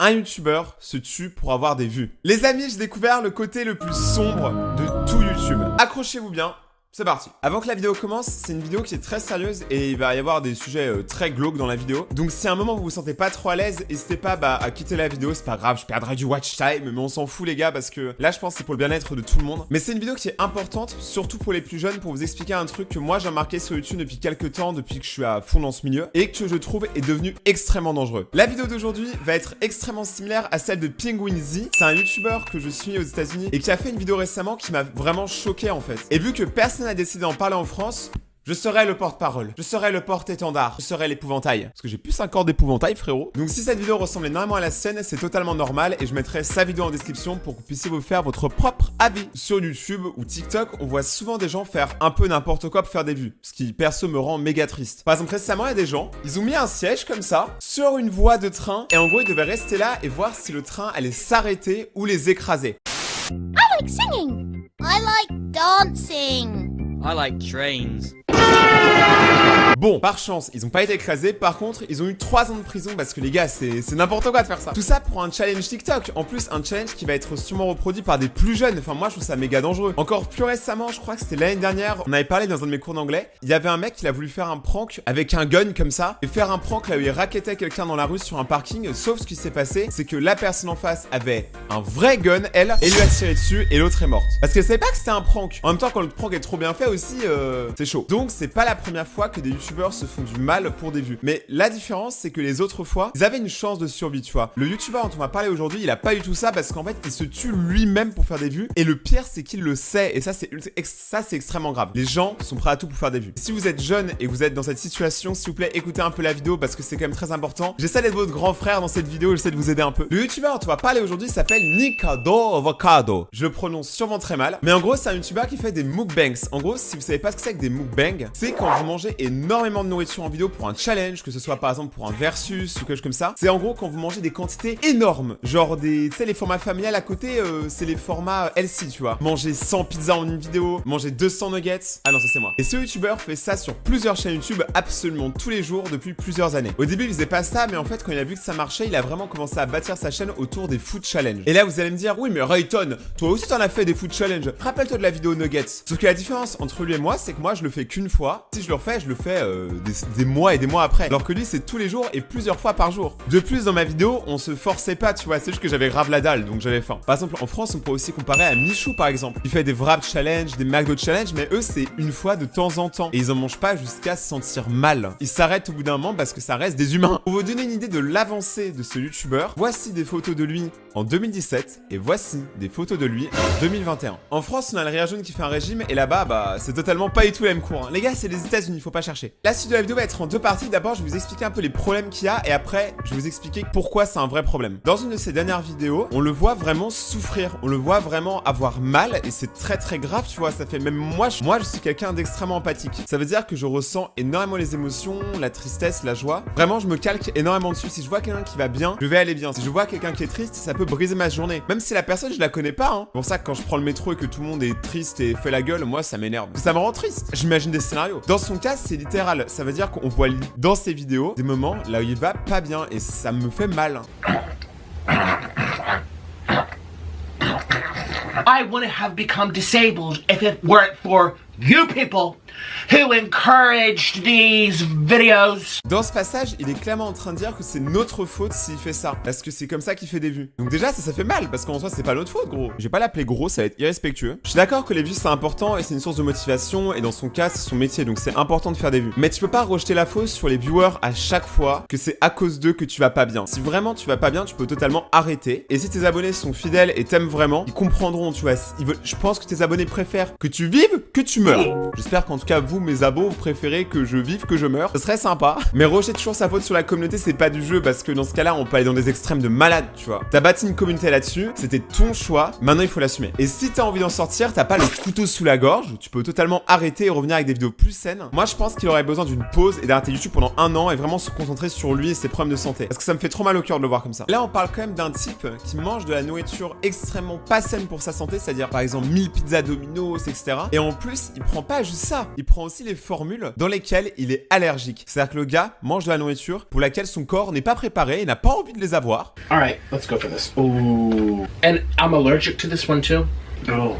un youtubeur se tue pour avoir des vues. Les amis, j'ai découvert le côté le plus sombre de tout YouTube. Accrochez-vous bien. C'est parti. Avant que la vidéo commence, c'est une vidéo qui est très sérieuse et il va y avoir des sujets très glauques dans la vidéo. Donc si à un moment vous vous sentez pas trop à l'aise, n'hésitez pas à quitter la vidéo, c'est pas grave, je perdrai du watch time, mais on s'en fout les gars parce que là je pense que c'est pour le bien-être de tout le monde. Mais c'est une vidéo qui est importante, surtout pour les plus jeunes, pour vous expliquer un truc que moi j'ai remarqué sur YouTube depuis quelques temps, depuis que je suis à fond dans ce milieu, et que je trouve est devenu extrêmement dangereux. La vidéo d'aujourd'hui va être extrêmement similaire à celle de Penguin Z. C'est un youtubeur que je suis aux États-Unis et qui a fait une vidéo récemment qui m'a vraiment choqué en fait. Et vu que personne n'a décidé d'en parler en France, je serai le porte-parole, je serai le porte-étendard, je serai l'épouvantail. Parce que j'ai plus un corps d'épouvantail, frérot. Donc si cette vidéo ressemble énormément à la sienne, c'est totalement normal et je mettrai sa vidéo en description pour que vous puissiez vous faire votre propre avis. Sur YouTube ou TikTok, on voit souvent des gens faire un peu n'importe quoi pour faire des vues. Ce qui, perso, me rend méga triste. Par exemple, récemment, il y a des gens, ils ont mis un siège comme ça, sur une voie de train, et en gros, ils devaient rester là et voir si le train allait s'arrêter ou les écraser. I like singing. I like dancing. I like trains. Bon, par chance, ils ont pas été écrasés. Par contre, ils ont eu 3 ans de prison parce que les gars, c'est n'importe quoi de faire ça. Tout ça pour un challenge TikTok. En plus, un challenge qui va être sûrement reproduit par des plus jeunes. Enfin, moi, je trouve ça méga dangereux. Encore plus récemment, je crois que c'était l'année dernière, on avait parlé dans un de mes cours d'anglais. Il y avait un mec qui a voulu faire un prank avec un gun comme ça. Et faire un prank là où il rackettait quelqu'un dans la rue sur un parking. Sauf ce qui s'est passé, c'est que la personne en face avait un vrai gun, elle, et lui a tiré dessus et l'autre est morte. Parce qu'elle savait pas que c'était un prank. En même temps, quand le prank est trop bien fait aussi, c'est chaud. Donc, c'est pas la première fois que des youtubeurs se font du mal pour des vues. Mais la différence, c'est que les autres fois, ils avaient une chance de survie, tu vois. Le youtubeur dont on va parler aujourd'hui, il a pas eu tout ça parce qu'en fait, il se tue lui-même pour faire des vues. Et le pire, c'est qu'il le sait. Et ça, c'est extrêmement grave. Les gens sont prêts à tout pour faire des vues. Si vous êtes jeune et que vous êtes dans cette situation, s'il vous plaît, écoutez un peu la vidéo parce que c'est quand même très important. J'essaie d'être votre grand frère dans cette vidéo, j'essaie de vous aider un peu. Le youtubeur dont on va parler aujourd'hui s'appelle Nikado Avocado. Je le prononce sûrement très mal. Mais en gros, c'est un youtubeur qui fait des mukbangs. En gros, si vous savez pas ce que c'est que des mukbangs, c'est quand vous mangez énormément de nourriture en vidéo pour un challenge, que ce soit par exemple pour un versus ou quelque chose comme ça. C'est en gros quand vous mangez des quantités énormes, genre des, tu sais, les formats familiales à côté, c'est les formats LC, tu vois. Manger 100 pizzas en une vidéo, manger 200 nuggets. Ah non, ça c'est moi. Et ce youtubeur fait ça sur plusieurs chaînes YouTube absolument tous les jours depuis plusieurs années. Au début, il faisait pas ça, mais en fait, quand il a vu que ça marchait, il a vraiment commencé à bâtir sa chaîne autour des food challenge. Et là, vous allez me dire, oui, mais Rayton, toi aussi t'en as fait des food challenge. Rappelle-toi de la vidéo nuggets. Sauf que la différence entre lui et moi, c'est que moi, je le fais qu'une fois. Si je le refais, je le fais des mois et des mois après. Alors que lui, c'est tous les jours et plusieurs fois par jour. De plus, dans ma vidéo, on se forçait pas, tu vois. C'est juste que j'avais grave la dalle, donc j'avais faim. Par exemple, en France, on peut aussi comparer à Michou, par exemple. Il fait des wrap challenge, des McDo challenge, mais eux, c'est une fois de temps en temps. Et ils en mangent pas jusqu'à se sentir mal. Ils s'arrêtent au bout d'un moment parce que ça reste des humains. Pour vous donner une idée de l'avancée de ce youtubeur, voici des photos de lui en 2017 et voici des photos de lui en 2021. En France, on a le Réa Jaune qui fait un régime et là-bas, bah, c'est totalement pas du tout le même cours. Hein. Les gars, c'est les États-Unis, faut pas chercher. La suite de la vidéo va être en 2 parties. D'abord, je vais vous expliquer un peu les problèmes qu'il y a et après, je vais vous expliquer pourquoi c'est un vrai problème. Dans une de ces dernières vidéos, on le voit vraiment souffrir, on le voit vraiment avoir mal et c'est très très grave, tu vois. Ça fait même moi, je suis quelqu'un d'extrêmement empathique. Ça veut dire que je ressens énormément les émotions, la tristesse, la joie. Vraiment, je me calque énormément dessus. Si je vois quelqu'un qui va bien, je vais aller bien. Si je vois quelqu'un qui est triste, ça peut briser ma journée. Même si la personne, je la connais pas, hein. C'est pour ça que quand je prends le métro et que tout le monde est triste et fait la gueule, moi, ça m'énerve. Ça me rend triste. J'imagine des scénarios. Dans son cas, c'est littéral. Ça veut dire qu'on voit dans ses vidéos des moments là où il va pas bien et ça me fait mal. I wouldn't have become disabled if it weren't for you people who encouraged these videos. Dans ce passage, il est clairement en train de dire que c'est notre faute s'il fait ça, parce que c'est comme ça qu'il fait des vues. Donc déjà, ça fait mal, parce qu'en soi, c'est pas notre faute, gros. Je vais pas l'appeler gros, ça va être irrespectueux. Je suis d'accord que les vues, c'est important et c'est une source de motivation, et dans son cas, c'est son métier, donc c'est important de faire des vues. Mais tu peux pas rejeter la faute sur les viewers à chaque fois que c'est à cause d'eux que tu vas pas bien. Si vraiment tu vas pas bien, tu peux totalement arrêter. Et si tes abonnés sont fidèles et t'aiment vraiment, ils comprendront, tu vois. Je pense que tes abonnés préfèrent que tu vives que tu meurs. J'espère qu'en tout cas, vous, mes abos, vous préférez que je vive que je meure. Ce serait sympa. Mais rejeter toujours sa faute sur la communauté, c'est pas du jeu parce que dans ce cas-là, on peut aller dans des extrêmes de malade, tu vois. T'as bâti une communauté là-dessus, c'était ton choix. Maintenant, il faut l'assumer. Et si t'as envie d'en sortir, t'as pas le couteau sous la gorge, tu peux totalement arrêter et revenir avec des vidéos plus saines. Moi, je pense qu'il aurait besoin d'une pause et d'arrêter YouTube pendant 1 an et vraiment se concentrer sur lui et ses problèmes de santé. Parce que ça me fait trop mal au cœur de le voir comme ça. Là, on parle quand même d'un type qui mange de la nourriture extrêmement pas saine pour sa santé, c'est-à-dire par exemple 1000 pizzas Domino's, etc. Et en plus, il prend pas juste ça. Il prend aussi les formules dans lesquelles il est allergique. C'est-à-dire que le gars mange de la nourriture pour laquelle son corps n'est pas préparé et n'a pas envie de les avoir. All right, let's go for this. Ooh. And I'm allergic to this one too. Oh.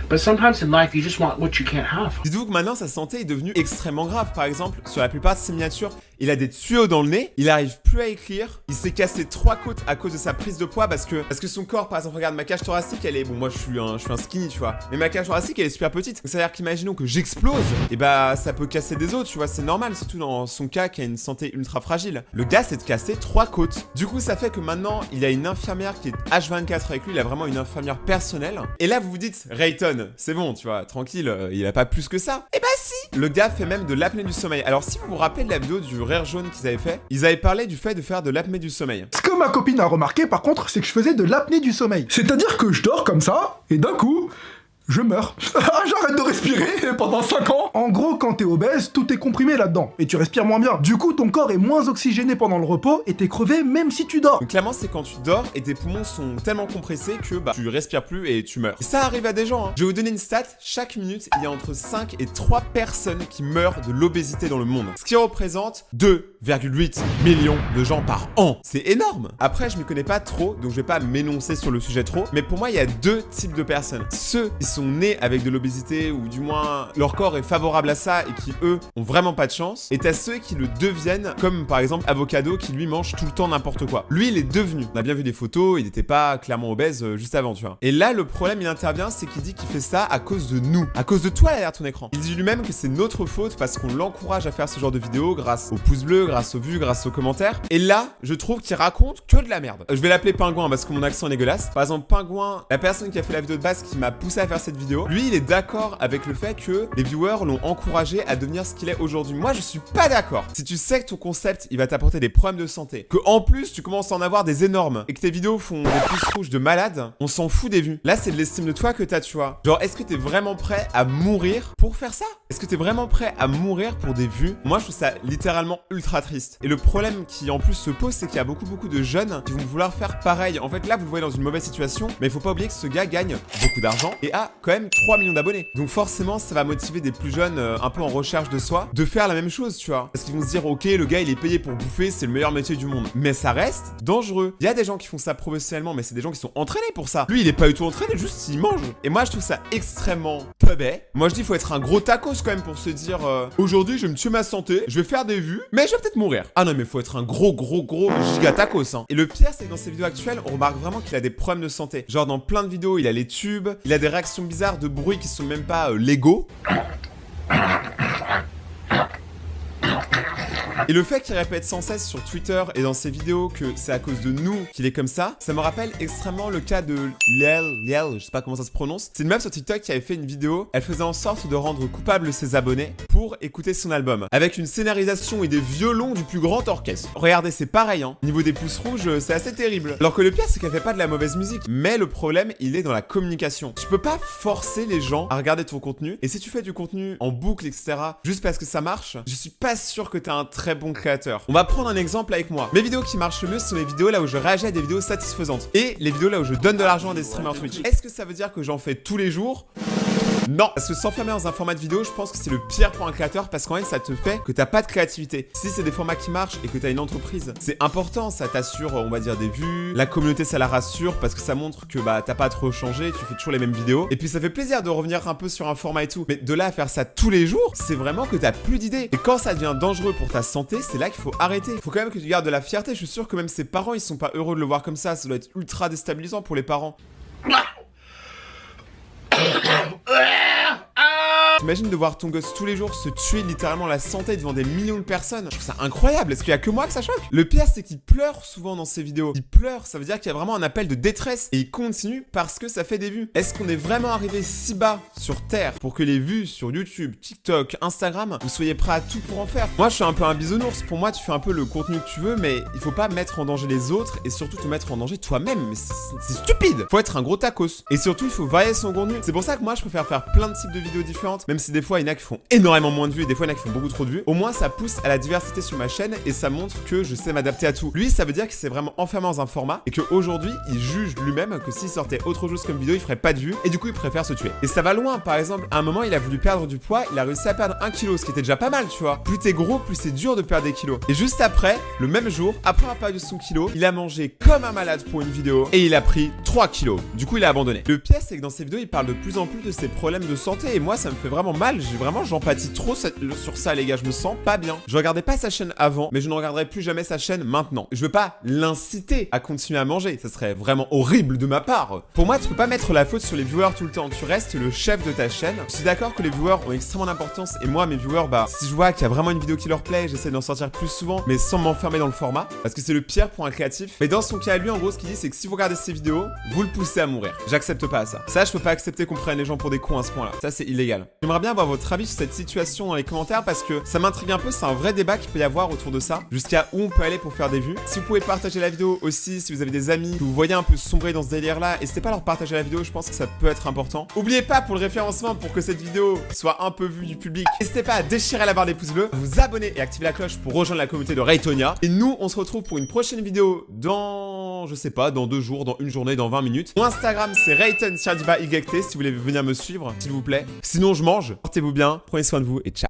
But sometimes in life, you just want what you can't have. Dites-vous que maintenant, sa santé est devenue extrêmement grave. Par exemple, sur la plupart de ses miniatures, il a des tuyaux dans le nez, il arrive plus à écrire, il s'est cassé 3 côtes à cause de sa prise de poids parce que son corps, par exemple, regarde, ma cage thoracique, elle est... Bon, moi, je suis un skinny, tu vois. Mais ma cage thoracique, elle est super petite. Donc, c'est-à-dire qu'imaginons que j'explose, et bah, ça peut casser des os, tu vois, c'est normal, surtout dans son cas qui a une santé ultra fragile. Le gars s'est cassé 3 côtes. Du coup, ça fait que maintenant, il a une infirmière qui est H24 avec lui, il a vraiment une infirmière personnelle. Et là, vous vous dites, Rayton, c'est bon, tu vois, tranquille, il a pas plus que ça. Eh bah si! Le gars fait même de l'apnée du sommeil. Alors, si vous vous rappelez de la vidéo du rire jaune qu'ils avaient fait, ils avaient parlé du fait de faire de l'apnée du sommeil. Ce que ma copine a remarqué par contre, c'est que je faisais de l'apnée du sommeil. C'est-à-dire que je dors comme ça, et d'un coup, je meurs. J'arrête de respirer pendant 5 ans. En gros, quand t'es obèse, tout est comprimé là-dedans, et tu respires moins bien. Du coup, ton corps est moins oxygéné pendant le repos, et t'es crevé même si tu dors. Donc clairement, c'est quand tu dors et tes poumons sont tellement compressés que bah, tu respires plus et tu meurs. Et ça arrive à des gens, hein. Je vais vous donner une stat. Chaque minute, il y a entre 5 et 3 personnes qui meurent de l'obésité dans le monde. Ce qui représente 2,8 millions de gens par an. C'est énorme. Après, je m'y connais pas trop, donc je vais pas m'énoncer sur le sujet trop. Mais pour moi, il y a 2 types de personnes. Ceux qui sont nés avec de l'obésité, ou du moins leur corps est favorable à ça et qui, eux, ont vraiment pas de chance. Et t'as ceux qui le deviennent, comme par exemple Avocado, qui lui mange tout le temps n'importe quoi. Lui, il est devenu. On a bien vu des photos, il n'était pas clairement obèse juste avant, tu vois. Et là, le problème, il intervient, c'est qu'il dit qu'il fait ça à cause de nous. À cause de toi derrière ton écran. Il dit lui-même que c'est notre faute parce qu'on l'encourage à faire ce genre de vidéos grâce aux pouces bleus, grâce aux vues, grâce aux commentaires. Et là, je trouve qu'il raconte que de la merde. Je vais l'appeler Pingouin parce que mon accent est dégueulasse. Par exemple, Pingouin, la personne qui a fait la vidéo de base qui m'a poussé à faire cette vidéo, lui, il est d'accord avec le fait que les viewers l'ont encouragé à devenir ce qu'il est aujourd'hui. Moi, je suis pas d'accord. Si tu sais que ton concept, il va t'apporter des problèmes de santé, que en plus, tu commences à en avoir des énormes, et que tes vidéos font des pouces rouges de malade, on s'en fout des vues. Là, c'est de l'estime de toi que t'as, tu vois. Genre, est-ce que t'es vraiment prêt à mourir pour faire ça? Est-ce que t'es vraiment prêt à mourir pour des vues? Moi, je trouve ça littéralement ultra triste. Et le problème qui, en plus, se pose, c'est qu'il y a beaucoup de jeunes qui vont vouloir faire pareil. En fait, là, vous le voyez dans une mauvaise situation, mais il faut pas oublier que ce gars gagne beaucoup d'argent et a quand même 3 millions d'abonnés. Donc forcément, ça va motiver des plus jeunes un peu en recherche de soi de faire la même chose, tu vois. Parce qu'ils vont se dire, ok, le gars, il est payé pour bouffer, c'est le meilleur métier du monde. Mais ça reste dangereux. Il y a des gens qui font ça professionnellement, mais c'est des gens qui sont entraînés pour ça. Lui, il est pas du tout entraîné, juste il mange. Et moi, je trouve ça extrêmement pubé. Moi, je dis, il faut être un gros tacos quand même pour se dire, aujourd'hui, je vais me tuer ma santé, je vais faire des vues, mais je vais peut-être mourir. Ah non, mais faut être un gros giga tacos, hein. Et le pire, c'est que dans ses vidéos actuelles, on remarque vraiment qu'il a des problèmes de santé. Genre, dans plein de vidéos, il a les tubes, il a des réactions bizarres de bruit qui sont même pas légaux. Et le fait qu'il répète sans cesse sur Twitter et dans ses vidéos que c'est à cause de nous qu'il est comme ça me rappelle extrêmement le cas de Liel, je sais pas comment ça se prononce. C'est une meuf sur TikTok qui avait fait une vidéo, elle faisait en sorte de rendre coupable ses abonnés pour écouter son album, avec une scénarisation et des violons du plus grand orchestre. Regardez, c'est pareil, hein. Niveau des pouces rouges, c'est assez terrible. Alors que le pire, c'est qu'elle fait pas de la mauvaise musique, mais le problème, il est dans la communication. Tu peux pas forcer les gens à regarder ton contenu, et si tu fais du contenu en boucle, etc., juste parce que ça marche, je suis pas sûr que t'as un très bon créateur. On va prendre un exemple avec moi. Mes vidéos qui marchent le mieux, ce sont les vidéos là où je réagis à des vidéos satisfaisantes, et les vidéos là où je donne de l'argent à des streamers Twitch. Est-ce que ça veut dire que j'en fais tous les jours ? Non, parce que s'enfermer dans un format de vidéo, je pense que c'est le pire pour un créateur parce qu'en fait, ça te fait que t'as pas de créativité. Si c'est des formats qui marchent et que t'as une entreprise, c'est important, ça t'assure, on va dire, des vues. La communauté, ça la rassure parce que ça montre que bah t'as pas trop changé, tu fais toujours les mêmes vidéos. Et puis ça fait plaisir de revenir un peu sur un format et tout. Mais de là à faire ça tous les jours, c'est vraiment que t'as plus d'idées. Et quand ça devient dangereux pour ta santé, c'est là qu'il faut arrêter. Faut quand même que tu gardes de la fierté. Je suis sûr que même ses parents, ils sont pas heureux de le voir comme ça. Ça doit être ultra déstabilisant pour les parents. T'imagines de voir ton gosse tous les jours se tuer littéralement la santé devant des millions de personnes. Je trouve ça incroyable. Est-ce qu'il y a que moi que ça choque? Le pire, c'est qu'il pleure souvent dans ses vidéos. Il pleure, ça veut dire qu'il y a vraiment un appel de détresse. Et il continue parce que ça fait des vues. Est-ce qu'on est vraiment arrivé si bas sur Terre pour que les vues sur YouTube, TikTok, Instagram, vous soyez prêts à tout pour en faire? Moi, je suis un peu un bisounours. Pour moi, tu fais un peu le contenu que tu veux, mais il faut pas mettre en danger les autres et surtout te mettre en danger toi-même. Mais c'est stupide. Faut être un gros tacos. Et surtout, il faut varier son contenu. C'est pour ça que moi, je préfère faire plein de types de vidéos différentes. Même même si des fois il y en a qui font énormément moins de vues et des fois il y en a qui font beaucoup trop de vues, au moins ça pousse à la diversité sur ma chaîne et ça montre que je sais m'adapter à tout. Lui, ça veut dire qu'il s'est vraiment enfermé dans un format et qu'aujourd'hui il juge lui-même que s'il sortait autre chose comme vidéo, il ferait pas de vues et du coup il préfère se tuer. Et ça va loin. Par exemple, à un moment il a voulu perdre du poids, il a réussi à perdre 1 kg, ce qui était déjà pas mal, tu vois. Plus t'es gros, plus c'est dur de perdre des kilos. Et juste après, le même jour, après avoir perdu son kilo, il a mangé comme un malade pour une vidéo et il a pris 3 kilos. Du coup il a abandonné. Le pire c'est que dans ses vidéos il parle de plus en plus de ses problèmes de santé et moi ça me fait vraiment mal. J'empathie trop sur ça les gars, je me sens pas bien. Je regardais pas sa chaîne avant, mais je ne regarderai plus jamais sa chaîne maintenant. Je veux pas l'inciter à continuer à manger, ça serait vraiment horrible de ma part. Pour moi tu peux pas mettre la faute sur les viewers tout le temps, tu restes le chef de ta chaîne. Je suis d'accord que les viewers ont extrêmement d'importance et moi mes viewers, bah si je vois qu'il y a vraiment une vidéo qui leur plaît, j'essaie d'en sortir plus souvent mais sans m'enfermer dans le format parce que c'est le pire pour un créatif. Mais dans son cas lui en gros ce qu'il dit c'est que si vous regardez ses vidéos, vous le poussez à mourir. J'accepte pas ça. Ça je peux pas accepter qu'on prenne les gens pour des cons à ce point là. Ça c'est illégal. J'aimerais bien avoir votre avis sur cette situation dans les commentaires parce que ça m'intrigue un peu, c'est un vrai débat qu'il peut y avoir autour de ça. Jusqu'à où on peut aller pour faire des vues. Si vous pouvez partager la vidéo aussi, si vous avez des amis que vous voyez un peu sombrer dans ce délire là, n'hésitez pas à leur partager la vidéo, je pense que ça peut être important. Oubliez pas pour le référencement, pour que cette vidéo soit un peu vue du public, n'hésitez pas à déchirer la barre des pouces bleus, vous abonner et activer la cloche pour rejoindre la communauté de Raytonia. Et nous, on se retrouve pour une prochaine vidéo dans, je sais pas, dans 2 jours, dans 1 journée, dans 20 minutes. Mon Instagram c'est Rayton_YT si vous voulez venir me suivre, s'il vous plaît. Sinon je mange. Portez-vous bien, prenez soin de vous et ciao.